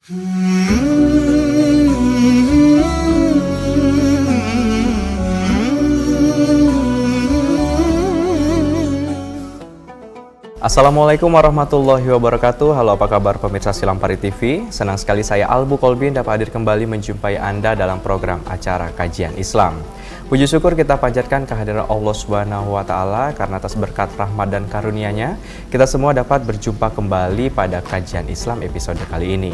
Assalamualaikum warahmatullahi wabarakatuh. Halo, apa kabar pemirsa Silampari TV? Senang sekali saya Albu Kolbin dapat hadir kembali menjumpai Anda dalam program acara Kajian Islam. Puji syukur kita panjatkan kehadiran Allah Subhanahu wa Ta'ala karena atas berkat rahmat dan karunia-Nya kita semua dapat berjumpa kembali pada Kajian Islam episode kali ini.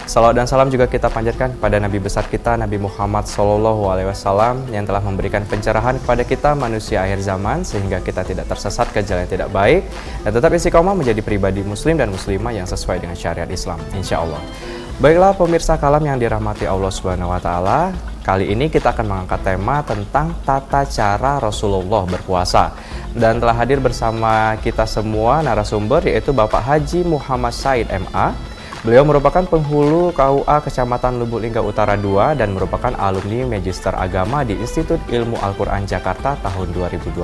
Salawat dan salam juga kita panjatkan kepada Nabi besar kita, Nabi Muhammad SAW, yang telah memberikan pencerahan kepada kita manusia akhir zaman sehingga kita tidak tersesat ke jalan yang tidak baik dan tetap istiqomah menjadi pribadi muslim dan muslimah yang sesuai dengan syariat Islam, insya Allah. Baiklah pemirsa kalam yang dirahmati Allah Subhanahu wa Ta'ala, kali ini kita akan mengangkat tema tentang tata cara Rasulullah berpuasa. Dan telah hadir bersama kita semua narasumber yaitu Bapak Haji Muhammad Said MA. Beliau merupakan penghulu KUA Kecamatan Lubuk Linggau Utara II dan merupakan alumni Magister Agama di Institut Ilmu Al-Quran Jakarta tahun 2012.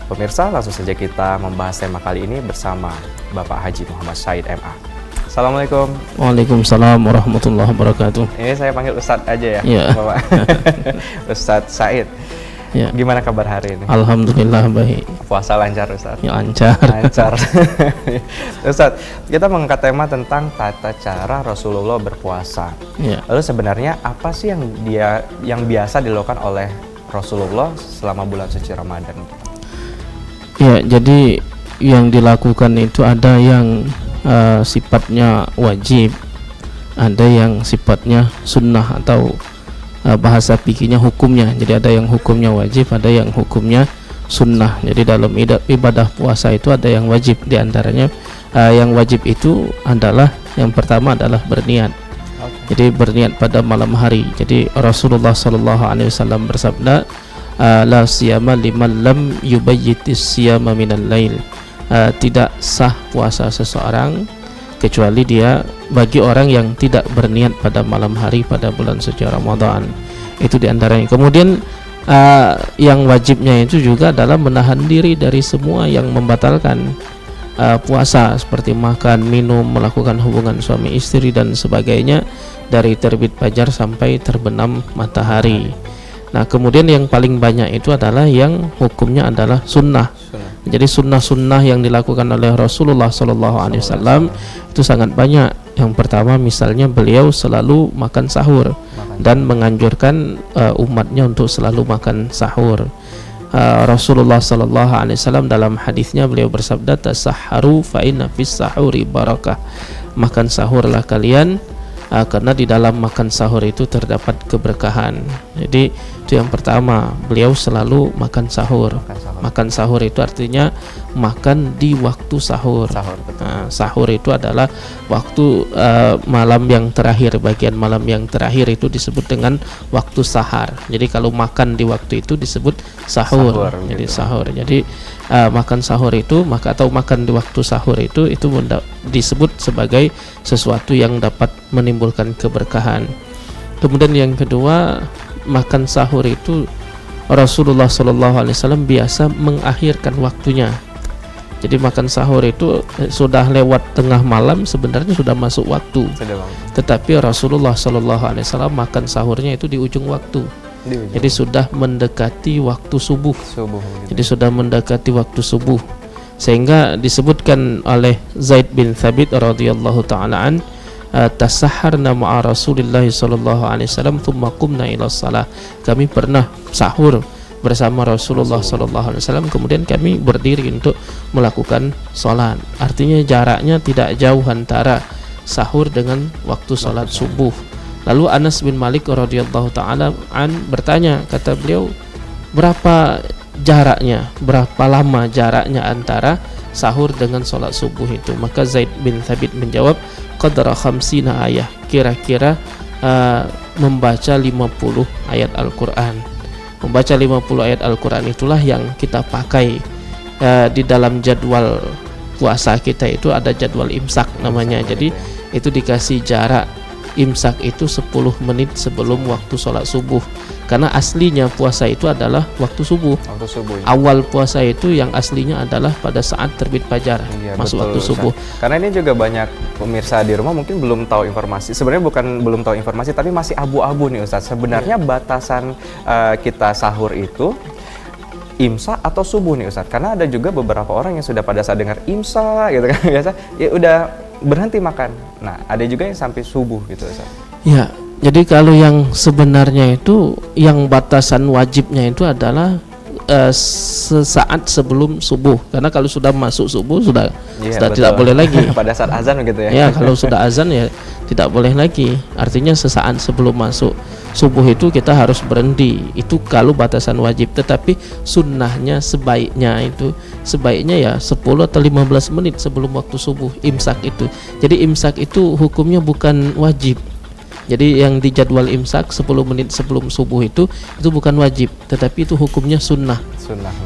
Pemirsa, langsung saja kita membahas tema kali ini bersama Bapak Haji Muhammad Said MA. Assalamualaikum. Waalaikumsalam warahmatullahi wabarakatuh. Ini saya panggil Ustadz aja ya, Bapak. Ustadz Said. Ya. Gimana kabar hari ini? Alhamdulillah baik. Puasa lancar Ustadz? Ya, lancar. Lancar. Ustadz, kita mengangkat tema tentang tata cara Rasulullah berpuasa. Ya. Lalu sebenarnya apa sih yang biasa dilakukan oleh Rasulullah selama bulan suci Ramadan? Ya, jadi yang dilakukan itu ada yang sifatnya wajib, ada yang sifatnya sunnah atau bahasa fikihnya hukumnya. Jadi ada yang hukumnya wajib, ada yang hukumnya sunnah. Jadi dalam ibadah puasa itu ada yang wajib, diantaranya yang wajib itu adalah yang pertama adalah berniat. Jadi berniat pada malam hari. Jadi Rasulullah SAW bersabda, la siyama liman lam yubayyitis siyama minal lail. Tidak sah puasa seseorang kecuali dia bagi orang yang tidak berniat pada malam hari pada bulan suci Ramadan. Itu diantaranya. Kemudian yang wajibnya itu juga adalah menahan diri dari semua yang membatalkan puasa, seperti makan, minum, melakukan hubungan suami istri dan sebagainya dari terbit fajar sampai terbenam matahari. Nah, kemudian yang paling banyak itu adalah yang hukumnya adalah sunnah. Jadi sunnah-sunnah yang dilakukan oleh Rasulullah SAW itu sangat banyak. Yang pertama misalnya beliau selalu makan sahur dan menganjurkan umatnya untuk selalu makan sahur. Rasulullah SAW dalam hadisnya beliau bersabda, tasahharu fa inna fis sahuri barakah. Makan sahurlah kalian karena di dalam makan sahur itu terdapat keberkahan. Jadi itu yang pertama, beliau selalu makan sahur. Makan sahur itu artinya makan di waktu sahur. Sahur itu adalah waktu malam yang terakhir, bagian malam yang terakhir itu disebut dengan waktu sahar. Jadi kalau makan di waktu itu disebut sahur. Jadi gitu. Sahur. Jadi makan sahur itu atau makan di waktu sahur itu disebut sebagai sesuatu yang dapat menimbulkan keberkahan. Kemudian yang kedua, makan sahur itu Rasulullah SAW biasa mengakhirkan waktunya. Jadi makan sahur itu sudah lewat tengah malam, sebenarnya sudah masuk waktu. Tetapi Rasulullah SAW makan sahurnya itu di ujung waktu. Jadi sudah mendekati waktu subuh. Jadi sudah mendekati waktu subuh, sehingga disebutkan oleh Zaid bin Thabit radhiyallahu taala an, tasahharna ma'a Rasulillah sallallahu alaihi wasallam thumma qumna ila shalah. Kami pernah sahur bersama Rasulullah sallallahu alaihi wasallam, kemudian kami berdiri untuk melakukan salat. Artinya jaraknya tidak jauh antara sahur dengan waktu salat subuh. Lalu Anas bin Malik radhiyallahu taala an bertanya, kata beliau, berapa lama jaraknya antara sahur dengan salat subuh itu? Maka Zaid bin Thabit menjawab, qadra 50 ayat, kira-kira membaca 50 ayat Al-Quran. Membaca 50 ayat Al-Quran itulah yang kita pakai di dalam jadwal puasa kita. Itu ada jadwal imsak namanya. Jadi itu dikasih jarak imsak itu 10 menit sebelum waktu sholat subuh, karena aslinya puasa itu adalah waktu subuh. Waktu subuh. Awal puasa itu yang aslinya adalah pada saat terbit fajar, Iya, masuk betul, waktu subuh. Ustaz. Karena ini juga banyak pemirsa di rumah mungkin belum tahu informasi. Sebenarnya bukan belum tahu informasi, tapi masih abu-abu nih Ustaz. Sebenarnya batasan kita sahur itu imsak atau subuh nih Ustaz? Karena ada juga beberapa orang yang sudah pada saat dengar imsak gitu kan biasa ya udah berhenti makan. Nah, ada juga yang sampai subuh gitu Ustaz. Ya, jadi kalau yang sebenarnya itu yang batasan wajibnya itu adalah sesaat sebelum subuh, karena kalau sudah masuk subuh sudah tidak boleh lagi. Pada saat azan gitu ya. Ya, kalau sudah azan ya tidak boleh lagi. Artinya sesaat sebelum masuk subuh itu kita harus berhenti. Itu kalau batasan wajib. Tetapi sunnahnya sebaiknya ya 10 atau 15 menit sebelum waktu subuh imsak itu. Jadi imsak itu hukumnya bukan wajib. Jadi yang dijadwal imsak 10 menit sebelum subuh itu bukan wajib, tetapi itu hukumnya sunnah.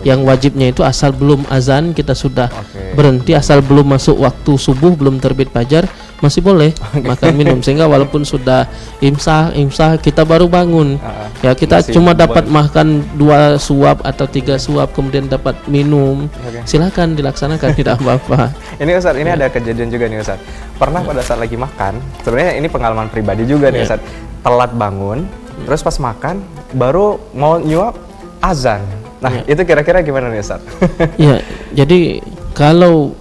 Yang wajibnya itu asal belum azan kita sudah berhenti, asal belum masuk waktu subuh, belum terbit fajar masih boleh makan minum, sehingga walaupun sudah imsak kita baru bangun ya kita cuma dapat makan 2 suap atau 3 suap kemudian dapat minum, silakan dilaksanakan, tidak apa-apa. Ini Ustaz, ini ada kejadian juga nih Ustaz. Pernah pada saat lagi makan, sebenarnya ini pengalaman pribadi juga nih Ustaz. Telat bangun, terus pas makan baru mau nyuap azan. Nah, itu kira-kira gimana nih Ustaz? Ya, jadi kalau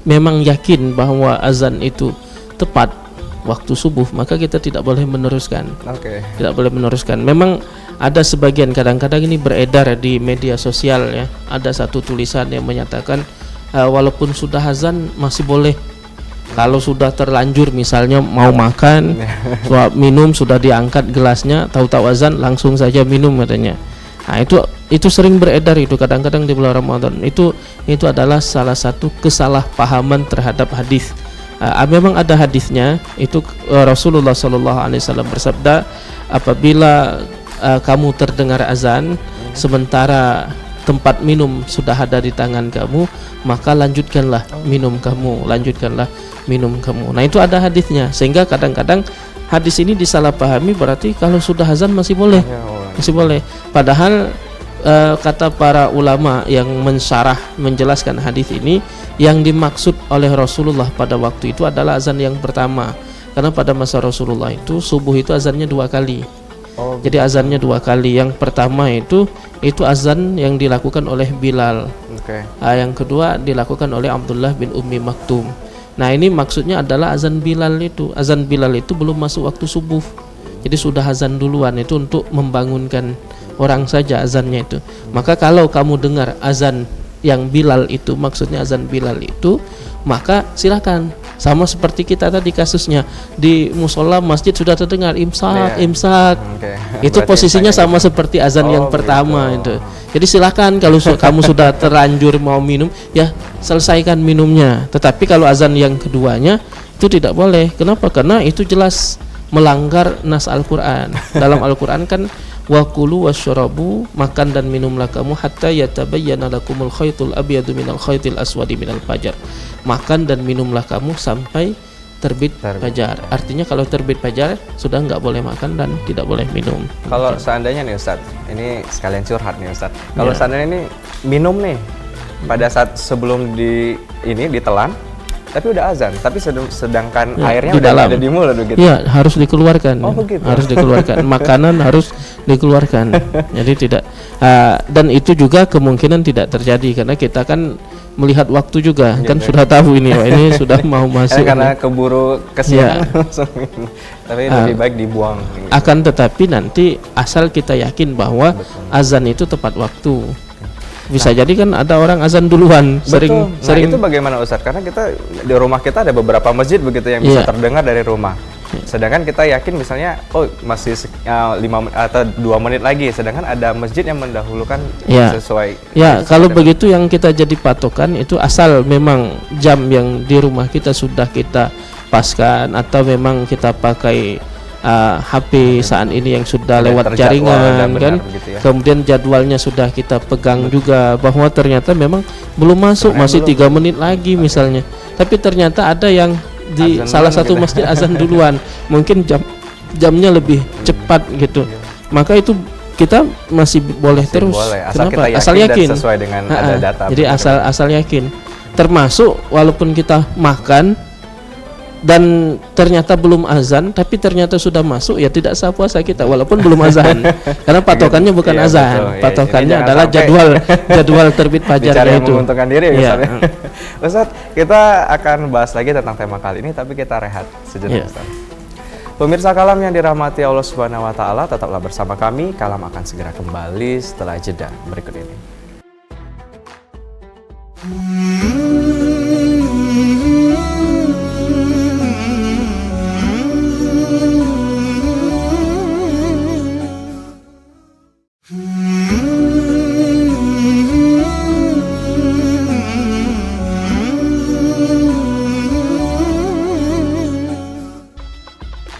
memang yakin bahwa azan itu tepat waktu subuh, maka kita tidak boleh meneruskan. Tidak boleh meneruskan. Memang ada sebagian, kadang-kadang ini beredar di media sosial ya. Ada satu tulisan yang menyatakan walaupun sudah azan masih boleh. Kalau sudah terlanjur misalnya mau makan, suap minum sudah diangkat gelasnya, tahu-tahu azan langsung saja minum katanya. Nah, itu sering beredar itu kadang-kadang di bulan Ramadan. Itu adalah salah satu kesalahpahaman terhadap hadis. Memang ada hadisnya, itu Rasulullah SAW bersabda, apabila kamu terdengar azan sementara tempat minum sudah ada di tangan kamu, maka lanjutkanlah minum kamu. Nah, itu ada hadisnya, sehingga kadang-kadang hadis ini disalahpahami berarti kalau sudah azan masih boleh. Padahal kata para ulama yang menjelaskan hadis ini, yang dimaksud oleh Rasulullah pada waktu itu adalah azan yang pertama, karena pada masa Rasulullah itu subuh itu azannya 2 kali. Jadi azannya 2 kali. Yang pertama itu azan yang dilakukan oleh Bilal. Yang kedua dilakukan oleh Abdullah bin Ummi Maktum. Nah, ini maksudnya adalah azan Bilal itu. Azan Bilal itu belum masuk waktu subuh. Jadi sudah azan duluan, itu untuk membangunkan orang saja azannya itu. Maka kalau kamu dengar azan yang Bilal itu, maksudnya azan Bilal itu, maka silakan. Sama seperti kita tadi kasusnya di musola masjid sudah terdengar imsak. Itu posisinya sama seperti azan yang pertama itu. Jadi silakan kalau kamu sudah terlanjur mau minum, ya selesaikan minumnya. Tetapi kalau azan yang keduanya itu tidak boleh. Kenapa? Karena itu jelas melanggar nas Al-Qur'an. Dalam Al-Qur'an kan wa kulu wasyrabu, makan dan minumlah kamu hatta yatabayyana lakumul khaytul abyadu minal khaytil aswadi minal fajar. Makan dan minumlah kamu sampai terbit fajar. Artinya kalau terbit fajar sudah nggak boleh makan dan tidak boleh minum. Kalau seandainya nih Ustaz, ini sekalian curhat nih Ustaz. Kalau seandainya ini minum nih pada saat sebelum ditelan, tapi udah azan, tapi sedangkan airnya udah ada di mulut gitu. Iya, harus dikeluarkan. Gitu. Harus dikeluarkan. Makanan harus dikeluarkan. Jadi tidak dan itu juga kemungkinan tidak terjadi karena kita kan melihat waktu juga, kan sudah tahu ini sudah mau masuk. Karena keburu kesiangan langsung minum. Tapi lebih baik dibuang. Gitu. Akan tetapi nanti asal kita yakin bahwa azan itu tepat waktu. Bisa jadi kan ada orang azan duluan. Sering. Itu bagaimana Ustaz? Karena kita di rumah kita ada beberapa masjid begitu yang bisa terdengar dari rumah. Sedangkan kita yakin misalnya masih 5 atau 2 menit lagi, sedangkan ada masjid yang mendahulukan sesuai. Kalau begitu yang kita jadi patokan itu asal memang jam yang di rumah kita sudah kita paskan, atau memang kita pakai HP saat ini yang sudah lewat jaringan kan, kemudian jadwalnya sudah kita pegang juga bahwa ternyata memang belum masuk, masih 3 menit lagi misalnya, tapi ternyata ada yang di salah satu masjid azan duluan, mungkin jam jamnya lebih cepat gitu, maka itu kita masih boleh terus. Boleh, asal Kenapa? kita Asal yakin dan sesuai dengan ada data. jadi asal yakin. Termasuk walaupun kita makan dan ternyata belum azan, tapi ternyata sudah masuk, ya tidak sah puasa kita walaupun belum azan. Karena patokannya bukan Iya, azan, betul. patokannya Ini adalah jadwal terbit bicara fajarnya yang itu. menguntungkan diri ya, Iya. Ustaz. Ustaz, kita akan bahas lagi tentang tema kali ini, tapi kita rehat sejenak, Iya. Ustaz. Pemirsa Kalam yang dirahmati Allah Subhanahu wa taala, tetaplah bersama kami. Kalam akan segera kembali setelah jeda berikut ini.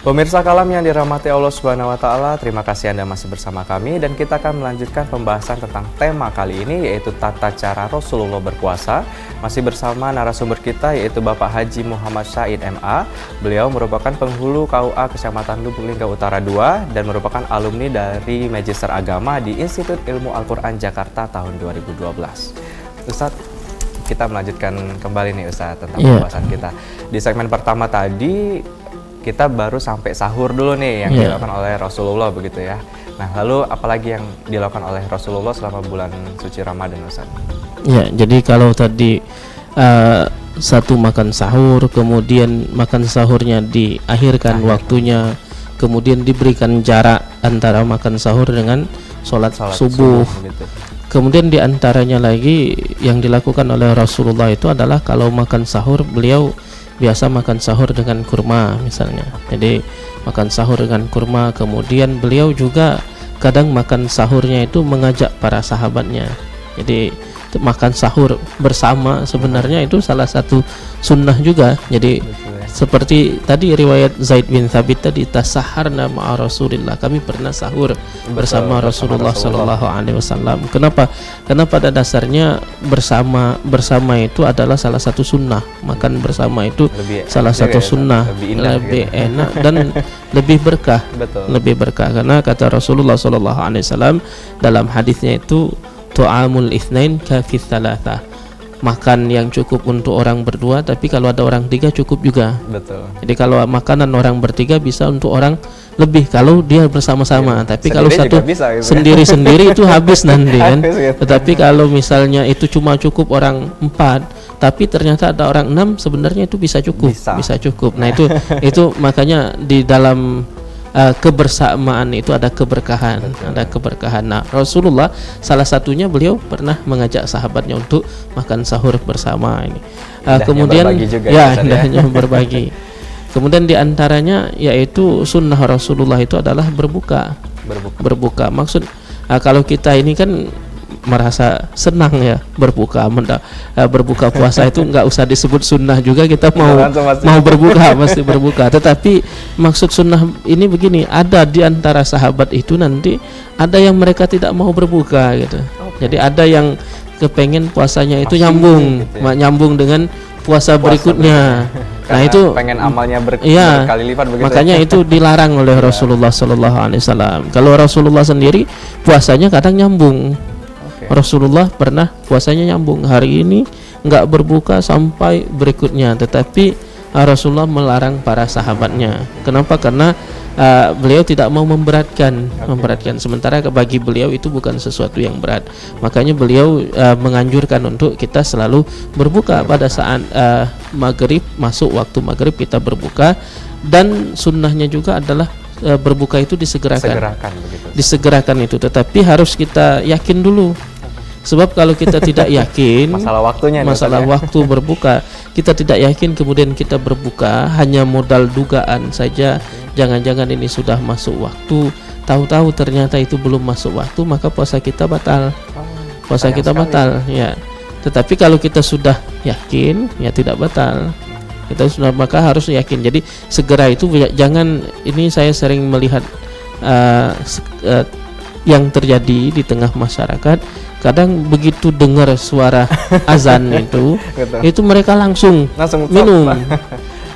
Pemirsa Kalam yang dirahmati Allah Subhanahu wa taala, terima kasih Anda masih bersama kami dan kita akan melanjutkan pembahasan tentang tema kali ini, yaitu tata cara Rasulullah berpuasa. Masih bersama narasumber kita, yaitu Bapak Haji Muhammad Said MA. Beliau merupakan penghulu KUA Kecamatan Lubuk Linggau Utara 2 dan merupakan alumni dari Magister Agama di Institut Ilmu Al-Quran Jakarta tahun 2012. Ustadz, kita melanjutkan kembali nih Ustadz tentang pembahasan kita. Di segmen pertama tadi kita baru sampai sahur dulu nih yang dilakukan oleh Rasulullah begitu ya. Nah, lalu apalagi yang dilakukan oleh Rasulullah selama bulan suci Ramadan, Ustaz? Ya, jadi kalau tadi satu makan sahur, kemudian makan sahurnya diakhirkan waktunya, kemudian diberikan jarak antara makan sahur dengan sholat subuh. Gitu. Kemudian diantaranya lagi yang dilakukan oleh Rasulullah itu adalah kalau makan sahur beliau biasa makan sahur dengan kurma misalnya. Jadi makan sahur dengan kurma, kemudian beliau juga kadang makan sahurnya itu mengajak para sahabatnya. Jadi makan sahur bersama sebenarnya itu salah satu sunnah juga. Jadi seperti tadi riwayat Zaid bin Thabit tadi, tasaharna ma'a Rasulillah, kami pernah sahur bersama Rasulullah sallallahu alaihi wasallam. Kenapa? Karena pada dasarnya bersama itu adalah salah satu sunnah. Makan bersama itu salah satu sunnah, lebih enak dan lebih berkah. Lebih berkah karena kata Rasulullah sallallahu alaihi wasallam dalam hadisnya itu, tu'amul itsnain kafith tsalatsa. Makan yang cukup untuk orang berdua, tapi kalau ada orang tiga cukup juga. Betul. Jadi kalau makanan orang bertiga bisa untuk orang lebih kalau dia bersama-sama. Tapi kalau satu bisa, gitu. sendiri-sendiri itu habis nanti kan. Gitu. Tetapi kalau misalnya itu cuma cukup orang 4, tapi ternyata ada orang 6, sebenarnya itu bisa cukup. Bisa cukup. Nah itu makanya di dalam kebersamaan itu ada keberkahan. Ada keberkahan. Nah, Rasulullah salah satunya beliau pernah mengajak sahabatnya untuk makan sahur bersama ini. Kemudian indahnya berbagi. Kemudian diantaranya yaitu sunnah Rasulullah itu adalah berbuka. Maksud kalau kita ini kan merasa senang ya berbuka puasa itu nggak usah disebut sunnah juga, kita mau berbuka pasti berbuka. Tetapi maksud sunnah ini begini, ada di antara sahabat itu nanti ada yang mereka tidak mau berbuka gitu. Jadi ada yang kepengen puasanya itu nyambung dengan puasa berikutnya. Nah itu pengen amalnya berkali lipat begitu. Makanya itu dilarang oleh Rasulullah sallallahu alaihi wasallam. Kalau Rasulullah sendiri puasanya kadang nyambung. Rasulullah pernah puasanya nyambung, hari ini enggak berbuka sampai berikutnya, tetapi Rasulullah melarang para sahabatnya. Kenapa? Karena beliau tidak mau memberatkan. Sementara bagi beliau itu bukan sesuatu yang berat. Makanya beliau menganjurkan untuk kita selalu berbuka pada saat maghrib, masuk waktu maghrib kita berbuka, dan sunnahnya juga adalah berbuka itu disegerakan itu, tetapi harus kita yakin dulu. Sebab kalau kita tidak yakin masalah waktu berbuka, kita tidak yakin kemudian kita berbuka hanya modal dugaan saja, jangan-jangan ini sudah masuk waktu, tahu-tahu ternyata itu belum masuk waktu, maka puasa kita batal. Ya. Tetapi kalau kita sudah yakin, ya tidak batal. Kita sudah, maka harus yakin. Jadi segera itu jangan, ini saya sering melihat yang terjadi di tengah masyarakat. Kadang begitu dengar suara azan itu mereka langsung minum.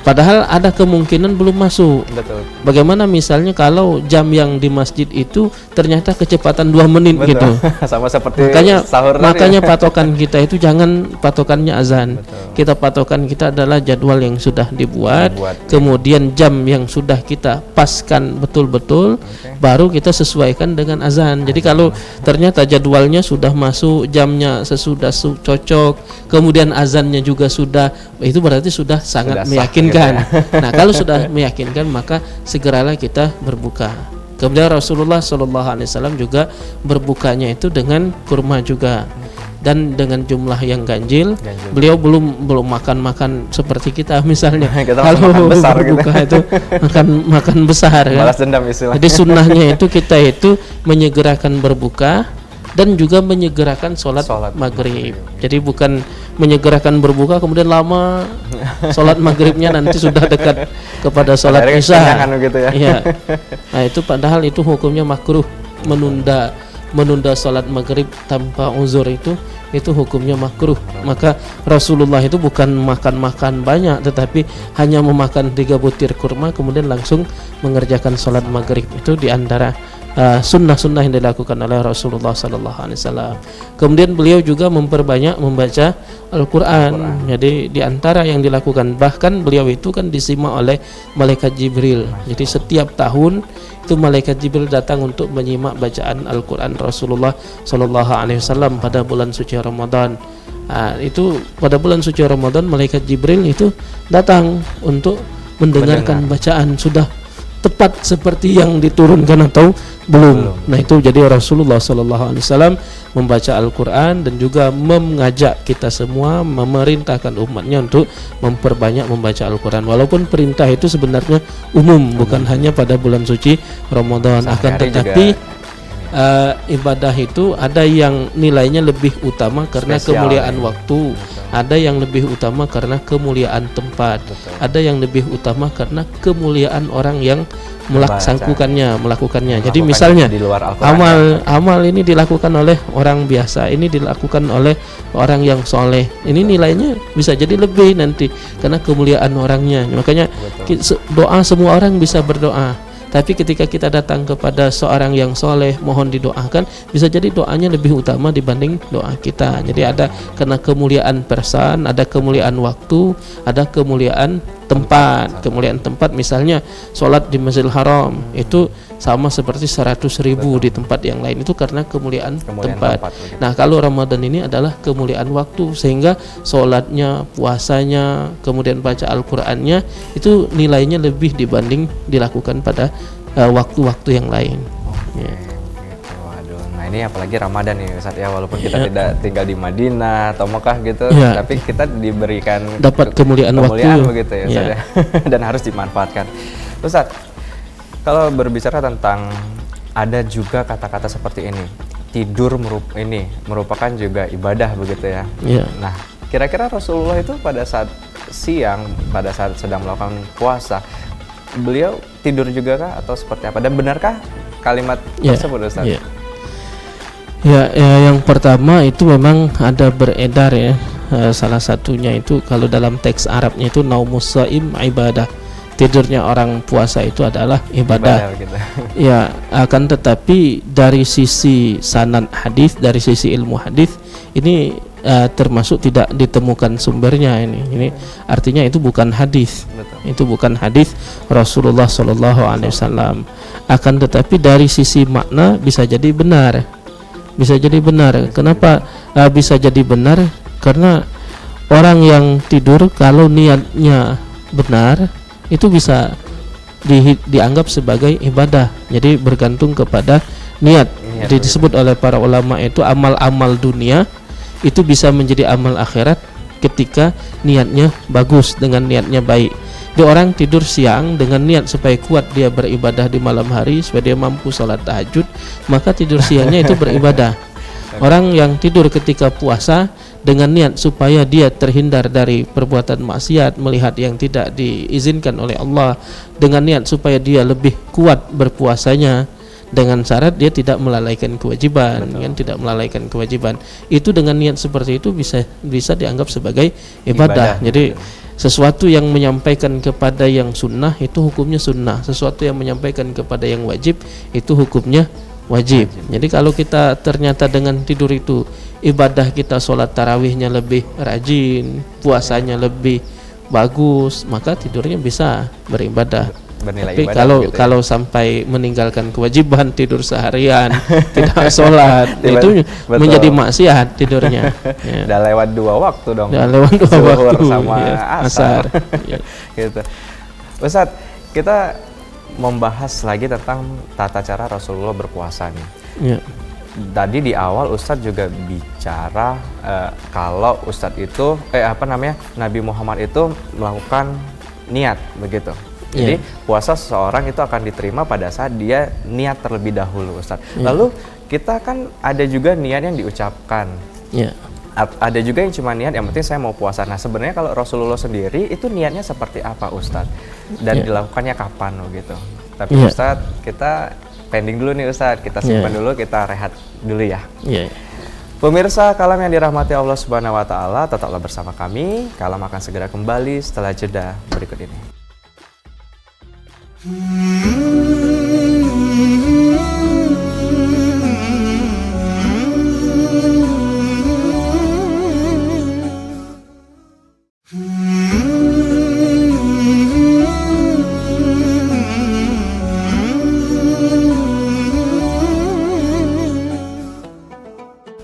Padahal ada kemungkinan belum masuk. Betul. Bagaimana misalnya kalau jam yang di masjid itu ternyata kecepatan 2 menit Betul. gitu. Sama seperti Makanya sahur tadi makanya ya. patokan kita itu jangan patokannya azan. Betul. Kita patokan kita adalah jadwal yang sudah dibuat, Dibuat. kemudian jam yang sudah kita paskan betul-betul, baru kita sesuaikan dengan azan. Jadi kalau ternyata jadwalnya sudah masuk, jamnya sesudah cocok, kemudian azannya juga sudah, itu berarti sudah sangat Sudah sah meyakinkan. gitu ya. Nah, kalau sudah meyakinkan maka segeralah kita berbuka. Kemudian Rasulullah SAW juga berbukanya itu dengan kurma juga, dan dengan jumlah yang ganjil. Beliau belum makan seperti kita misalnya. Kita Kalau makan besar berbuka gitu. itu makan besar kan. Balas dendam istilahnya. Jadi sunnahnya itu kita itu menyegerakan berbuka dan juga menyegerakan sholat maghrib. Jadi bukan menyegerakan berbuka kemudian lama sholat maghribnya nanti sudah dekat kepada sholat Akhirnya isya. kekenyangan gitu ya. Iya. Nah itu padahal itu hukumnya makruh, menunda sholat maghrib tanpa uzur itu hukumnya makruh. Maka Rasulullah itu bukan makan banyak, tetapi hanya memakan 3 butir kurma kemudian langsung mengerjakan sholat maghrib. Itu diantara sunnah-sunnah yang dilakukan oleh Rasulullah SAW. Kemudian beliau juga memperbanyak membaca Al-Quran. Jadi diantara yang dilakukan, bahkan beliau itu kan disimak oleh malaikat Jibril. Jadi setiap tahun itu malaikat Jibril datang untuk menyimak bacaan Al-Quran Rasulullah SAW pada bulan suci Ramadan. Itu pada bulan suci Ramadan malaikat Jibril itu datang untuk mendengarkan bacaan. Sudah tepat seperti yang diturunkan atau belum. Nah itu jadi Rasulullah SAW membaca Al-Quran dan juga mengajak kita semua, memerintahkan umatnya untuk memperbanyak membaca Al-Quran. Walaupun perintah itu sebenarnya umum, bukan hanya pada bulan suci Ramadan. Akan tetapi ibadah itu ada yang nilainya lebih utama karena kemuliaan waktu, ada yang lebih utama karena kemuliaan tempat, ada yang lebih utama karena kemuliaan orang yang melakukannya. Jadi misalnya amal ini dilakukan oleh orang biasa, ini dilakukan oleh orang yang soleh, ini nilainya bisa jadi lebih nanti karena kemuliaan orangnya. Makanya doa semua orang bisa berdoa, tapi ketika kita datang kepada seorang yang soleh mohon didoakan, bisa jadi doanya lebih utama dibanding doa kita. Jadi ada karena kemuliaan persan, ada kemuliaan waktu, ada kemuliaan tempat. Kemuliaan tempat misalnya sholat di Masjidil Haram itu sama seperti 100.000 di tempat yang lain, itu karena kemuliaan tempat. Nah kalau Ramadan ini adalah kemuliaan waktu, sehingga sholatnya, puasanya, kemudian baca Al-Qurannya itu nilainya lebih dibanding dilakukan pada waktu-waktu yang lain. Ini apalagi Ramadan nih Ustaz ya, walaupun kita tidak tinggal di Madinah atau Mekah gitu, tapi kita diberikan dapat kemuliaan waktu begitu ya Ustaz ya. Dan harus dimanfaatkan. Ustaz, kalau berbicara tentang ada juga kata-kata seperti ini, tidur merupakan juga ibadah begitu ya. Nah, kira-kira Rasulullah itu pada saat siang, pada saat sedang melakukan puasa, beliau tidur juga kah atau seperti apa? Dan benarkah kalimat tersebut Ustaz? Ya, yang pertama itu memang ada beredar ya, salah satunya itu kalau dalam teks Arabnya itu naumus shaim ibadah, tidurnya orang puasa itu adalah ibadah gitu. Ya, akan tetapi dari sisi sanad hadis, dari sisi ilmu hadis ini termasuk tidak ditemukan sumbernya ini artinya itu bukan hadis. Itu bukan hadis Rasulullah SAW. Akan tetapi dari sisi makna bisa jadi benar. Kenapa bisa jadi benar? Karena orang yang tidur kalau niatnya benar itu bisa dianggap sebagai ibadah. Jadi bergantung kepada niat. Jadi disebut oleh para ulama itu amal-amal dunia itu bisa menjadi amal akhirat ketika niatnya bagus, dengan niatnya baik. Jadi orang tidur siang dengan niat supaya kuat dia beribadah di malam hari, supaya dia mampu sholat tahajud, maka tidur siangnya itu beribadah. Orang yang tidur ketika puasa dengan niat supaya dia terhindar dari perbuatan maksiat, melihat yang tidak diizinkan oleh Allah, dengan niat supaya dia lebih kuat berpuasanya, dengan syarat dia tidak melalaikan kewajiban. Tidak melalaikan kewajiban itu dengan niat seperti itu bisa dianggap sebagai ibadah. Jadi Sesuatu yang menyampaikan kepada yang sunnah itu hukumnya sunnah, sesuatu yang menyampaikan kepada yang wajib itu hukumnya wajib. Jadi kalau kita ternyata dengan tidur itu ibadah kita sholat tarawihnya lebih rajin, puasanya lebih bagus, maka tidurnya bisa beribadah. Bernilai Tapi ibadah kalau gitu ya. kalau sampai meninggalkan kewajiban tidur seharian, tidak sholat, itu Betul. menjadi maksiat tidurnya. Ya. Udah lewat 2 waktu dong. Udah lewat 2 Zuhur waktu sama ya, asar. Ya. Gitu. Ustadz, kita membahas lagi tentang tata cara Rasulullah berpuasa nih. Ya. Tadi di awal Ustadz juga bicara kalau Ustadz itu Nabi Muhammad itu melakukan niat begitu. Jadi puasa seseorang itu akan diterima pada saat dia niat terlebih dahulu, Ustadz. Lalu kita kan ada juga niat yang diucapkan. Ada juga yang cuma niat yang penting saya mau puasa. Nah sebenarnya kalau Rasulullah sendiri itu niatnya seperti apa, Ustadz? Dan dilakukannya kapan gitu? Tapi Ustadz, kita pending dulu nih Ustadz, kita simpan dulu, kita rehat dulu ya. Pemirsa Kalam yang dirahmati Allah Subhanahu wa taala, tetaplah bersama kami. Kalam akan segera kembali setelah jeda berikut ini.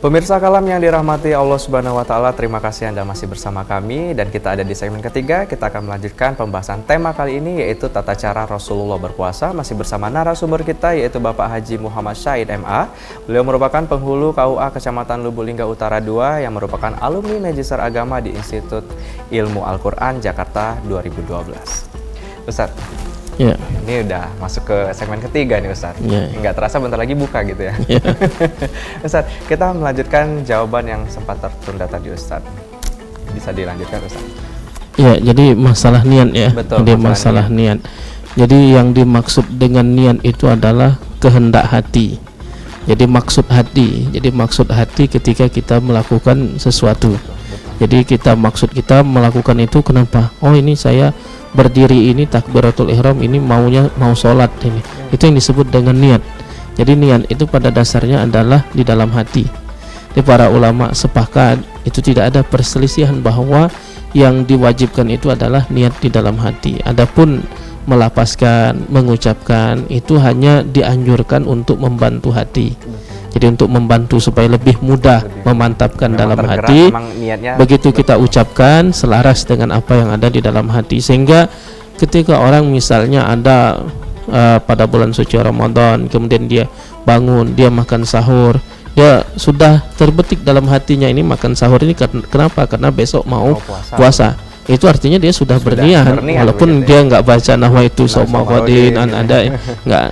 Pemirsa Kalam yang dirahmati Allah Subhanahu wa taala, terima kasih Anda masih bersama kami dan kita ada di segmen ketiga. Kita akan melanjutkan pembahasan tema kali ini yaitu tata cara Rasulullah berpuasa, masih bersama narasumber kita yaitu Bapak Haji Muhammad Syahid MA. Beliau merupakan penghulu KUA Kecamatan Lubulingga Utara 2 yang merupakan alumni Magister Agama di Institut Ilmu Al-Qur'an Jakarta 2012. Ustadz, ini udah masuk ke segmen ketiga nih Ustadz. Nggak terasa bentar lagi buka gitu ya. Ustadz, kita melanjutkan jawaban yang sempat tertunda tadi Ustadz. Bisa dilanjutkan Ustadz? Ya, jadi masalah niat ya. Betul, jadi masalah niat. Jadi yang dimaksud dengan niat itu adalah kehendak hati. Jadi maksud hati. Jadi maksud hati ketika kita melakukan sesuatu. Jadi kita melakukan itu kenapa? Oh ini saya berdiri ini takbiratul ihram ini mau sholat ini. Itu yang disebut dengan niat. Jadi niat itu pada dasarnya adalah di dalam hati. Jadi para ulama sepakat itu tidak ada perselisihan bahwa yang diwajibkan itu adalah niat di dalam hati. Adapun melapaskan, mengucapkan itu hanya dianjurkan untuk membantu hati. Jadi untuk membantu supaya lebih mudah memantapkan dalam hati. Begitu kita ucapkan selaras dengan apa yang ada di dalam hati, sehingga ketika orang misalnya ada pada bulan suci Ramadan, kemudian dia bangun, dia makan sahur, dia sudah terbetik dalam hatinya ini makan sahur ini kenapa? Karena besok mau puasa. Itu artinya dia sudah berniat walaupun dia nggak baca nama itu Somagodin ada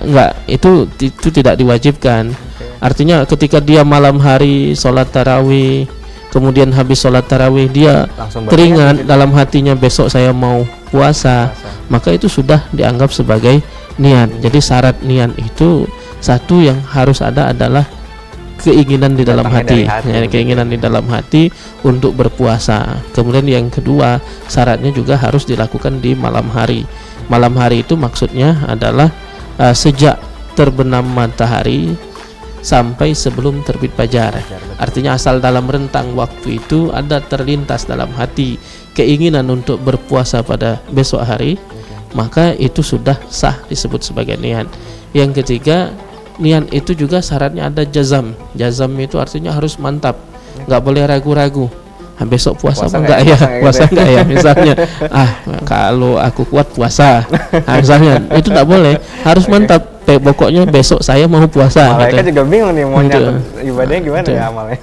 nggak itu tidak diwajibkan. Artinya ketika dia malam hari sholat tarawih, kemudian habis sholat tarawih dia teringat dalam hatinya besok saya mau puasa, maka itu sudah dianggap sebagai niat. Jadi syarat niat itu satu yang harus ada adalah keinginan di dalam hati, keinginan di dalam hati untuk berpuasa. Kemudian yang kedua, syaratnya juga harus dilakukan di malam hari. Malam hari itu maksudnya adalah sejak terbenam matahari sampai sebelum terbit fajar. Artinya asal dalam rentang waktu itu ada terlintas dalam hati keinginan untuk berpuasa pada besok hari, maka itu sudah sah disebut sebagai niat. Yang ketiga, niat itu juga syaratnya ada jazam. Jazam itu artinya harus mantap, nggak boleh ragu-ragu. Besok puasa enggak ya? Puasa enggak ya? Misalnya, kalau aku kuat puasa. Misalnya itu tak boleh, harus mantap. Pokoknya besok saya mau puasa. Mereka juga bingung nih mau ibadahnya gimana ya amalnya.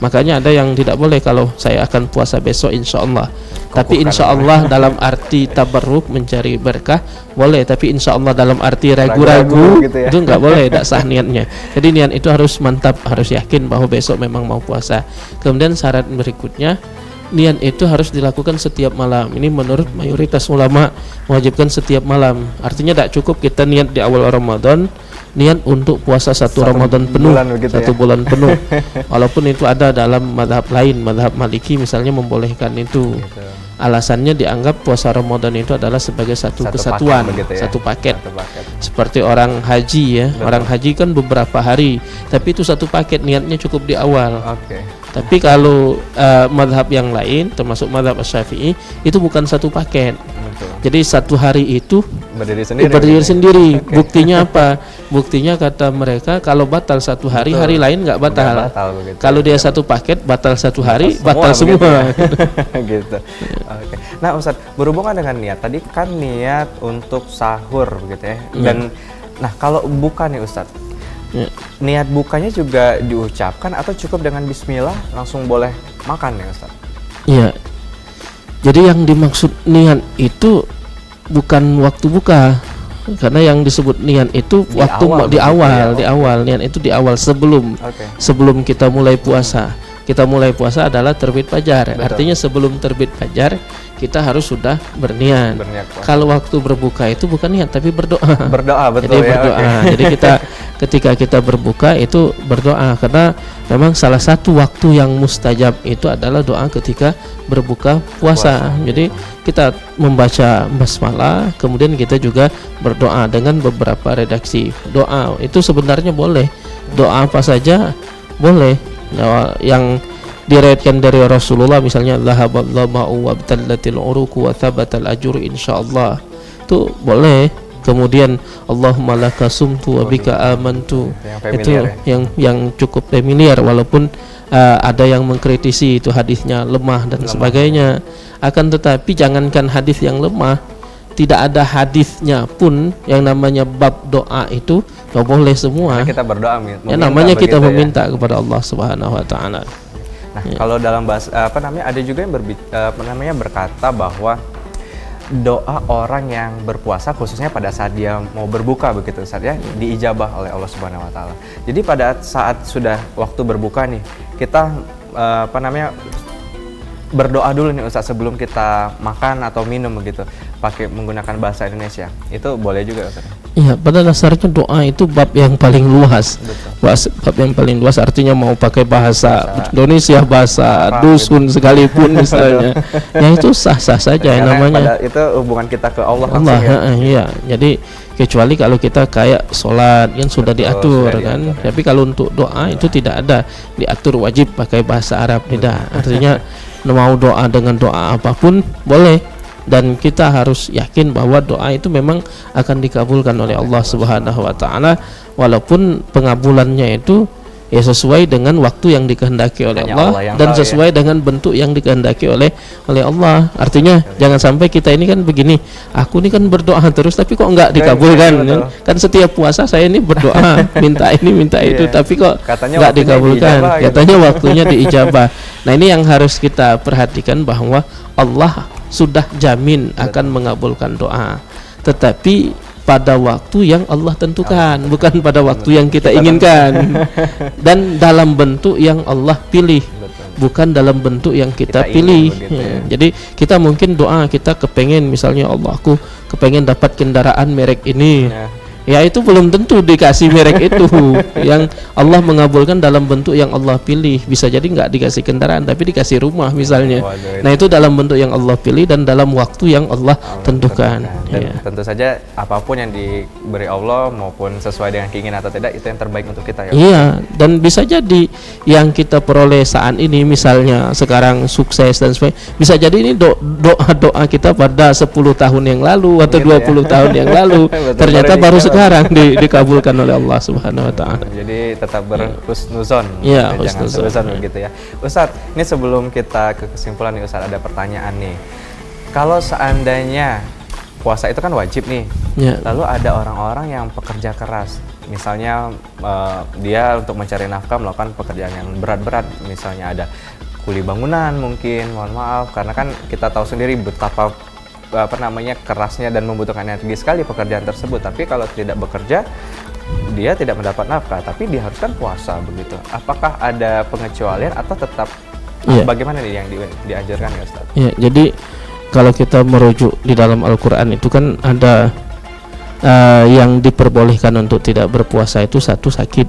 Makanya ada yang tidak boleh kalau saya akan puasa besok insya Allah. Tapi insya Allah dalam arti tabarruk mencari berkah boleh. Tapi insya Allah dalam arti ragu-ragu gitu ya. Itu nggak boleh, tidak sah niatnya. Jadi niat itu harus mantap, harus yakin bahwa besok memang mau puasa. Kemudian syarat berikutnya niat itu harus dilakukan setiap malam. Ini menurut mayoritas ulama mewajibkan setiap malam. Artinya tidak cukup kita niat di awal Ramadan, niat untuk puasa satu Ramadan penuh, bulan begitu satu ya? bulan penuh. Walaupun itu ada dalam madhab lain, madhab Maliki misalnya membolehkan itu. Gitu. Alasannya dianggap puasa Ramadan itu adalah sebagai satu Satu kesatuan, paket begitu ya? satu paket. Satu paket. Seperti orang haji ya, Betul. orang haji kan beberapa hari, tapi itu satu paket, niatnya cukup di awal. Oke. Tapi kalau madhab yang lain, termasuk madhab Syafi'i, itu bukan satu paket. Betul. Jadi satu hari itu Berdiri sendiri. berdiri begitu ya? sendiri. Oke. Buktinya apa? Buktinya kata mereka kalau batal satu hari, Betul. hari lain nggak batal. Nggak batal begitu. Kalau dia satu paket, batal satu hari, Semua batal begitu semua. ya? Gitu. Oke. Nah, Ustadz, berhubungan dengan niat, tadi kan niat untuk sahur begitu ya. Dan nah, kalau buka nih Ustadz, Ya. niat bukanya juga diucapkan atau cukup dengan bismillah langsung boleh makan ya Ustadz? Iya. Jadi yang dimaksud niat itu bukan waktu buka. Karena yang disebut niat itu Di waktu awal di begitu awal, ya? di awal. Niat itu di awal sebelum Oke. sebelum kita mulai puasa. Kita mulai puasa adalah terbit fajar. Betul. Artinya sebelum terbit fajar kita harus sudah berniat. Berniat puasa. Kalau waktu berbuka itu bukan niat tapi berdoa. Berdoa betul Jadi ya. berdoa. Oke. Jadi kita ketika kita berbuka itu berdoa karena memang salah satu waktu yang mustajab itu adalah doa ketika berbuka puasa. Jadi kita membaca basmalah, kemudian kita juga berdoa dengan beberapa redaksi. Doa itu sebenarnya boleh. Doa apa saja boleh. Nah, yang diriwayatkan dari Rasulullah misalnya dhahaballahu ma'u wabtallatil uruku wa thabatal ajru insyaallah. Itu boleh. Kemudian Allahumma laka sumtu wa bika amantu. Yang Itu familiar ya? yang cukup familiar walaupun ada yang mengkritisi itu hadisnya lemah dan sebagainya. Akan tetapi jangankan hadis yang lemah, tidak ada hadisnya pun yang namanya bab doa itu nggak boleh semua. Karena kita berdoa Ya namanya kita begitu ya? meminta kepada Allah Subhanahu wa taala. Nah, kalau dalam bahasa ada juga yang berkata bahwa doa orang yang berpuasa khususnya pada saat dia mau berbuka begitu Ustaz ya, diijabah oleh Allah Subhanahu wa taala. Jadi pada saat sudah waktu berbuka nih, kita berdoa dulu nih Ustaz sebelum kita makan atau minum begitu, pakai menggunakan bahasa Indonesia. Itu boleh juga Ustaz. Iya, pada dasarnya doa itu bab yang paling luas. Betul. Bab yang paling luas artinya mau pakai bahasa Indonesia, bahasa Arab, dusun sekalipun misalnya. Ya itu sah-sah saja yang Karena namanya itu hubungan kita ke Allah Allah. langsung ya. Iya. Jadi kecuali kalau kita kayak sholat yang sudah Betul, diatur sudah kan. diatur, ya. Tapi kalau untuk doa itu tidak ada diatur wajib pakai bahasa Arab, tidak. Artinya mau doa dengan doa apapun boleh. Dan kita harus yakin bahwa doa itu memang akan dikabulkan oleh Allah Subhanahu wa taala, walaupun pengabulannya itu ya sesuai dengan waktu yang dikehendaki oleh Hanya Allah Allah yang dan tahu, sesuai dengan bentuk yang dikehendaki oleh Allah. Artinya jangan sampai kita ini kan begini, aku ini kan berdoa terus tapi kok enggak dikabulkan. betul. Kan setiap puasa saya ini berdoa minta ini minta itu Iya. tapi kok Katanya enggak waktunya dikabulkan. diijabah gitu. Katanya waktunya diijabah. Nah, ini yang harus kita perhatikan bahwa Allah sudah jamin akan mengabulkan doa, tetapi pada waktu yang Allah tentukan, bukan pada waktu yang kita inginkan, dan dalam bentuk yang Allah pilih, Betul. bukan dalam bentuk yang kita Kita ingin pilih. begitu ya. Jadi kita mungkin doa kita kepengen misalnya Allah aku kepengen dapat kendaraan merek ini. Ya. Ya itu belum tentu dikasih merek itu. Yang Allah mengabulkan dalam bentuk yang Allah pilih. Bisa jadi nggak dikasih kendaraan tapi dikasih rumah misalnya. Waduh, Nah itu dalam bentuk yang Allah pilih dan dalam waktu yang Allah tentukan. Dan Ya. tentu saja apapun yang diberi Allah maupun sesuai dengan keinginan atau tidak itu yang terbaik untuk kita ya. Iya, dan bisa jadi yang kita peroleh saat ini misalnya sekarang sukses dan sebagainya, bisa jadi ini doa-doa kita pada 10 tahun yang lalu atau Gitu ya. 20 tahun yang lalu Betul, ternyata baru baru dijawab. sekarang dikabulkan oleh Allah Subhanahu wa taala. Jadi tetap berhusnuzon, Iya, jangan husnuzon. suzon begitu ya. Ustadz, ini sebelum kita ke kesimpulan nih Ustadz, ada pertanyaan nih. Kalau seandainya puasa itu kan wajib nih, Ya. lalu ada orang-orang yang pekerja keras, misalnya dia untuk mencari nafkah melakukan pekerjaan yang berat-berat, misalnya ada kuli bangunan mungkin, mohon maaf, karena kan kita tahu sendiri betapa kerasnya dan membutuhkan energi sekali pekerjaan tersebut. Tapi kalau tidak bekerja, dia tidak mendapat nafkah, tapi diharuskan puasa begitu. Apakah ada pengecualian atau tetap Iya. Bagaimana nih yang dianjurkan ya Ustaz? Ya, jadi kalau kita merujuk di dalam Al-Quran itu kan ada yang diperbolehkan untuk tidak berpuasa itu satu sakit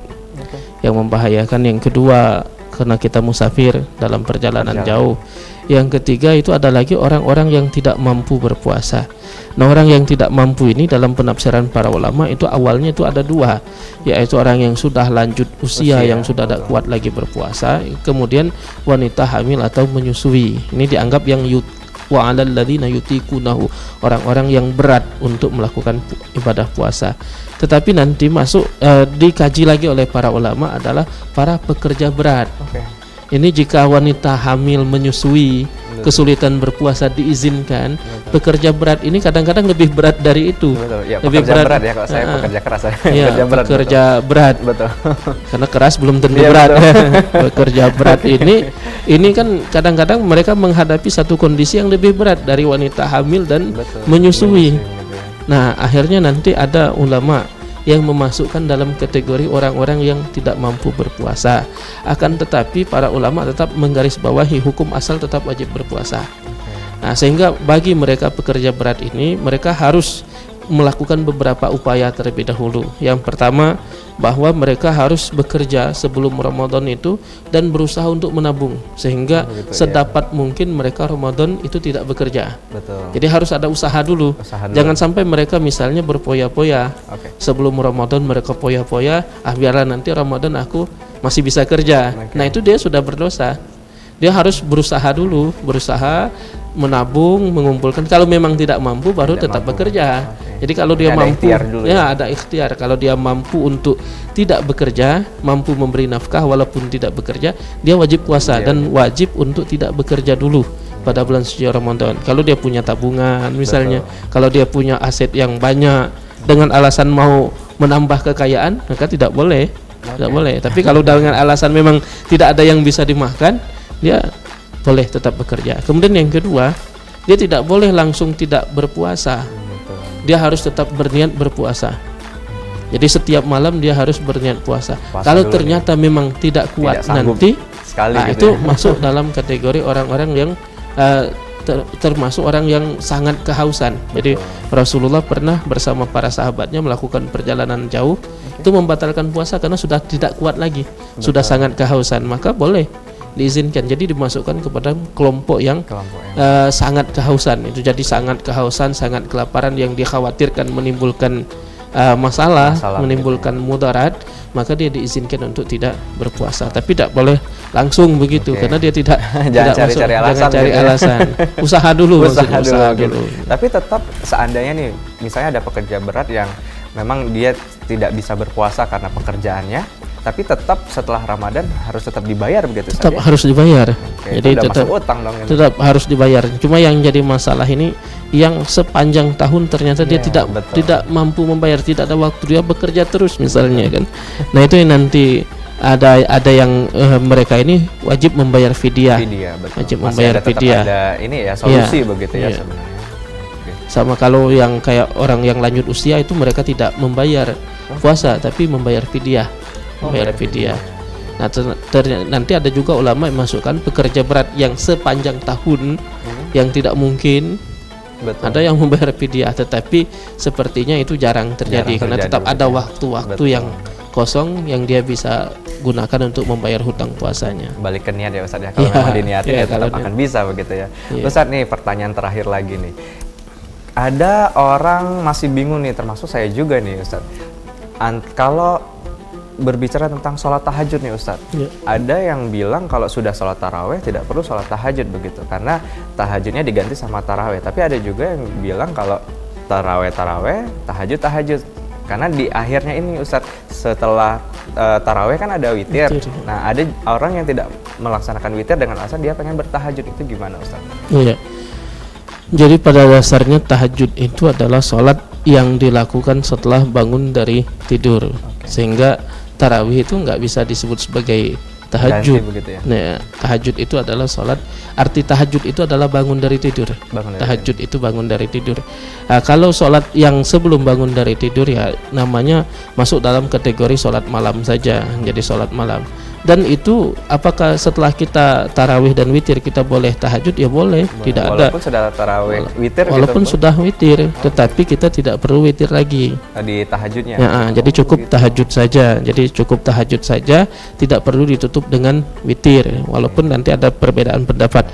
yang membahayakan, yang kedua karena kita musafir dalam perjalanan jauh, yang ketiga itu ada lagi orang-orang yang tidak mampu berpuasa. Nah, orang yang tidak mampu ini dalam penafsiran para ulama itu awalnya itu ada dua, yaitu orang yang sudah lanjut usia yang sudah tidak kuat lagi berpuasa, kemudian wanita hamil atau menyusui. Ini dianggap yang wa 'alal ladzina yutiqunahu, orang-orang yang berat untuk melakukan ibadah puasa. Tetapi nanti masuk dikaji lagi oleh para ulama adalah para pekerja berat. Ini jika wanita hamil menyusui kesulitan berpuasa diizinkan. Pekerja berat ini kadang-kadang lebih berat dari itu. Ya, lebih berat ya, kalau saya pekerja keras saya. Ya, pekerja berat. Betul. Karena keras belum tentu berat. Pekerja berat ini kan kadang-kadang mereka menghadapi satu kondisi yang lebih berat dari wanita hamil dan menyusui. Nah, akhirnya nanti ada ulama yang memasukkan dalam kategori orang-orang yang tidak mampu berpuasa. Akan tetapi para ulama tetap menggarisbawahi hukum asal tetap wajib berpuasa. Nah, sehingga bagi mereka pekerja berat ini, mereka harus melakukan beberapa upaya terlebih dahulu. Yang pertama, bahwa mereka harus bekerja sebelum Ramadan itu dan berusaha untuk menabung, sehingga sedapat mungkin mereka Ramadan itu tidak bekerja. Jadi harus ada usaha dulu. Jangan sampai mereka misalnya berpoya-poya. Sebelum Ramadan mereka poya-poya, biarlah nanti Ramadan aku masih bisa kerja. Nah, itu dia sudah berdosa. Dia harus berusaha dulu, berusaha menabung, mengumpulkan. Kalau memang tidak mampu baru tetap bekerja. Jadi kalau dia mampu, ada ikhtiar. Kalau dia mampu untuk tidak bekerja, mampu memberi nafkah walaupun tidak bekerja, dia wajib puasa dan wajib untuk tidak bekerja dulu pada bulan suci Ramadan. Kalau dia punya tabungan misalnya, kalau dia punya aset yang banyak dengan alasan mau menambah kekayaan, maka tidak boleh. Tidak boleh. Tapi kalau dengan alasan memang tidak ada yang bisa dimakan, dia boleh tetap bekerja. Kemudian yang kedua, dia tidak boleh langsung tidak berpuasa. Dia harus tetap berniat berpuasa. Jadi setiap malam dia harus berniat puasa. Kalau ternyata memang tidak kuat nanti, itu masuk dalam kategori orang-orang yang termasuk orang yang sangat kehausan. Jadi Rasulullah pernah bersama para sahabatnya melakukan perjalanan jauh, itu membatalkan puasa karena sudah tidak kuat lagi, sudah sangat kehausan, maka boleh diizinkan. Jadi dimasukkan kepada kelompok yang sangat kehausan. Itu jadi sangat kehausan, sangat kelaparan yang dikhawatirkan menimbulkan masalah, menimbulkan mudarat, maka dia diizinkan untuk tidak berpuasa. Tapi tidak boleh langsung begitu, karena dia tidak jangan cari alasan. Usaha dulu. Tapi tetap seandainya nih, misalnya ada pekerja berat yang memang dia tidak bisa berpuasa karena pekerjaannya, tapi tetap setelah Ramadan harus tetap dibayar begitu saja. Tetap harus dibayar. Jadi tetap utang dong. Tetap harus dibayar. Cuma yang jadi masalah ini yang sepanjang tahun ternyata dia tidak mampu membayar, tidak ada waktu, dia bekerja terus misalnya kan. Nah, itu yang nanti ada yang mereka ini wajib membayar fidyah. Wajib membayar fidyah. Ada ini ya solusi begitu ya sebenarnya. Sama kalau yang kayak orang yang lanjut usia itu mereka tidak membayar puasa tapi membayar fidyah. Membayar fidyah. Nah, nanti ada juga ulama yang masukkan pekerja berat yang sepanjang tahun yang tidak mungkin. Ada yang membayar fidyah, tetapi sepertinya itu jarang terjadi karena tetap ada waktu-waktu yang kosong yang dia bisa gunakan untuk membayar hutang puasanya. Balik ke niat ya Ustaz ya, kalau memang diniatin ya tetap akan bisa begitu ya. Ustaz, nih pertanyaan terakhir lagi nih. Ada orang masih bingung nih, termasuk saya juga nih Ustaz. Kalau berbicara tentang sholat tahajud nih Ustadz, ada yang bilang kalau sudah sholat taraweh tidak perlu sholat tahajud begitu, karena tahajudnya diganti sama taraweh. Tapi ada juga yang bilang kalau taraweh tahajud, karena di akhirnya ini Ustadz, setelah taraweh kan ada witir. Nah, ada orang yang tidak melaksanakan witir dengan alasan dia pengen bertahajud, itu gimana Ustadz? Iya. Jadi pada dasarnya tahajud itu adalah sholat yang dilakukan setelah bangun dari tidur, sehingga tarawih itu nggak bisa disebut sebagai tahajud. Ya? Nah, tahajud itu adalah sholat. Arti tahajud itu adalah bangun dari tidur. Tahajud itu bangun dari tidur. Nah, kalau sholat yang sebelum bangun dari tidur ya namanya masuk dalam kategori sholat malam saja. Jadi sholat malam. Dan itu apakah setelah kita tarawih dan witir kita boleh tahajud? Ya boleh, tidak ada. Walaupun sudah tarawih witir Walaupun gitu, sudah witir, tetapi kita tidak perlu witir lagi. di tahajudnya. Ya, jadi cukup tahajud saja. Jadi cukup tahajud saja, tidak perlu ditutup dengan witir. Walaupun nanti ada perbedaan pendapat.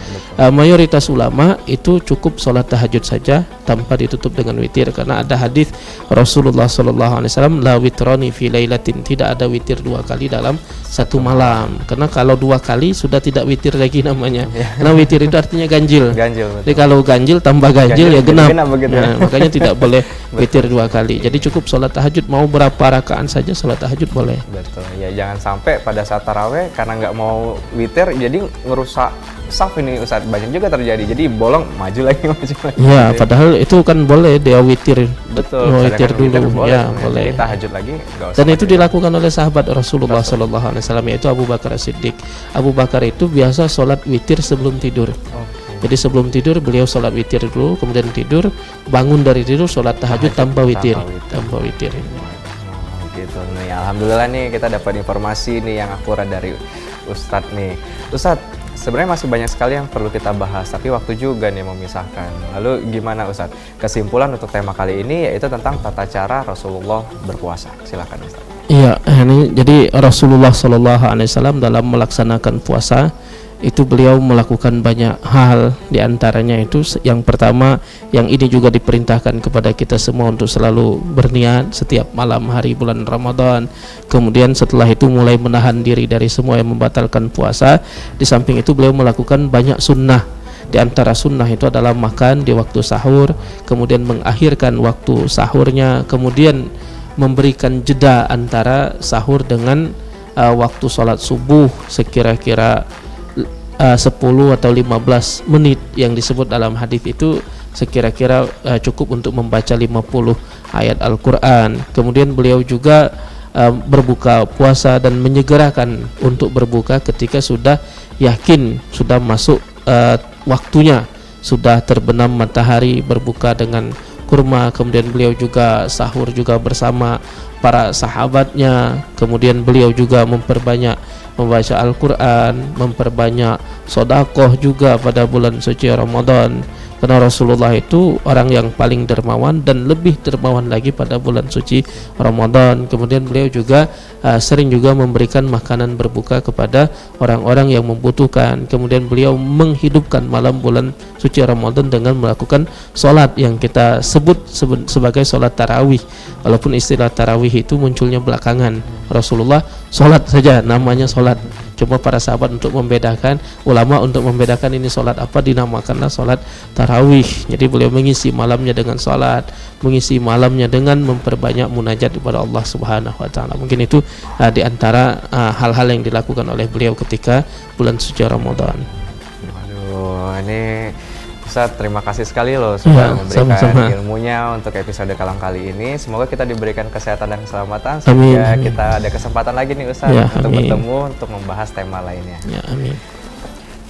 Mayoritas ulama itu cukup sholat tahajud saja tanpa ditutup dengan witir, karena ada hadis Rasulullah SAW, la witrani fi lailatin, tidak ada witir 2 kali dalam satu malam. Karena kalau 2 kali sudah tidak witir lagi namanya. Karena witir itu artinya ganjil. Ganjil. Jadi kalau ganjil tambah ganjil ya genap. Begitu. Nah, makanya tidak boleh witir 2 kali. Jadi cukup sholat tahajud, mau berapa rakaat saja sholat tahajud boleh. Betul. Ya jangan sampai pada saat taraweh karena nggak mau witir jadi ngerusak saf ini Ustaz. Banyak juga terjadi. Jadi bolong maju lagi. Ya, padahal itu kan boleh dia witir. Betul. Witir dulu. Ya, boleh. Jadi tahajud lagi nggak usah. Dan itu dilakukan oleh sahabat Rasulullah SAW, yaitu Abu Bakar As-Siddiq. Abu Bakar itu biasa sholat witir sebelum tidur. Jadi sebelum tidur beliau sholat witir dulu, kemudian tidur, bangun dari tidur sholat tahajud tanpa witir. Tanpa witir. Gitu nih. Alhamdulillah nih kita dapat informasi nih yang akurat dari Ustadz nih. Ustadz, sebenarnya masih banyak sekali yang perlu kita bahas, tapi waktu juga nih memisahkan. Lalu gimana Ustadz? Kesimpulan untuk tema kali ini yaitu tentang tata cara Rasulullah berpuasa. Silakan Ustadz. Iya, ini jadi Rasulullah SAW dalam melaksanakan puasa itu beliau melakukan banyak hal, diantaranya itu yang pertama, yang ini juga diperintahkan kepada kita semua untuk selalu berniat setiap malam hari bulan Ramadan. Kemudian setelah itu mulai menahan diri dari semua yang membatalkan puasa. Di samping itu beliau melakukan banyak sunnah. Di antara sunnah itu adalah makan di waktu sahur, kemudian mengakhirkan waktu sahurnya, kemudian memberikan jeda antara sahur dengan waktu sholat subuh sekira-kira 10 atau 15 menit yang disebut dalam hadis itu sekira-kira cukup untuk membaca 50 ayat Al-Quran. Kemudian beliau juga berbuka puasa dan menyegerakan untuk berbuka ketika sudah yakin sudah masuk waktunya, sudah terbenam matahari, berbuka dengan kurma. Kemudian beliau juga sahur juga bersama para sahabatnya. Kemudian beliau juga memperbanyak membaca Al-Quran, memperbanyak sodakoh juga pada bulan suci Ramadan. Karena Rasulullah itu orang yang paling dermawan dan lebih dermawan lagi pada bulan suci Ramadan. Kemudian beliau juga sering juga memberikan makanan berbuka kepada orang-orang yang membutuhkan. Kemudian beliau menghidupkan malam bulan suci Ramadan dengan melakukan sholat yang kita sebut sebagai sholat tarawih. Walaupun istilah tarawih itu munculnya belakangan, Rasulullah sholat saja namanya sholat. Cuma para sahabat untuk membedakan, ulama untuk membedakan ini sholat apa, dinamakanlah sholat tarawih. Jadi beliau mengisi malamnya dengan sholat, mengisi malamnya dengan memperbanyak munajat kepada Allah Subhanahu Wa Taala. Mungkin itu di antara hal-hal yang dilakukan oleh beliau ketika bulan suci Ramadan. Waduh, ini Ustaz, terima kasih sekali loh sudah memberikan ilmunya untuk episode kali ini. Semoga kita diberikan kesehatan dan keselamatan sehingga kita ada kesempatan lagi nih Ustaz untuk bertemu untuk membahas tema lainnya. Ya, amin.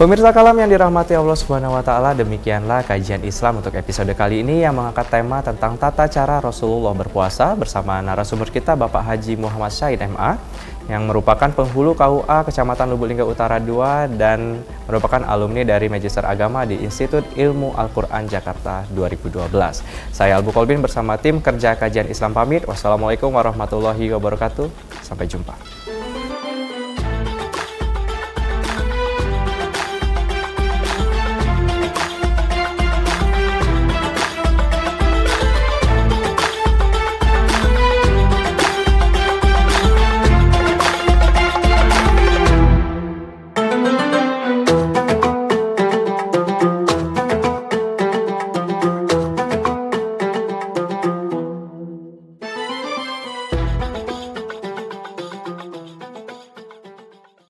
Pemirsa Kalam yang dirahmati Allah Subhanahu Wa Taala, demikianlah kajian Islam untuk episode kali ini yang mengangkat tema tentang tata cara Rasulullah berpuasa bersama narasumber kita Bapak Haji Muhammad Syahid MA yang merupakan penghulu KUA Kecamatan Lubuk Linggau Utara 2 dan merupakan alumni dari Magister Agama di Institut Ilmu Al-Quran Jakarta 2012. Saya Albu Kolbin bersama tim kerja kajian Islam pamit. Wassalamualaikum warahmatullahi wabarakatuh. Sampai jumpa.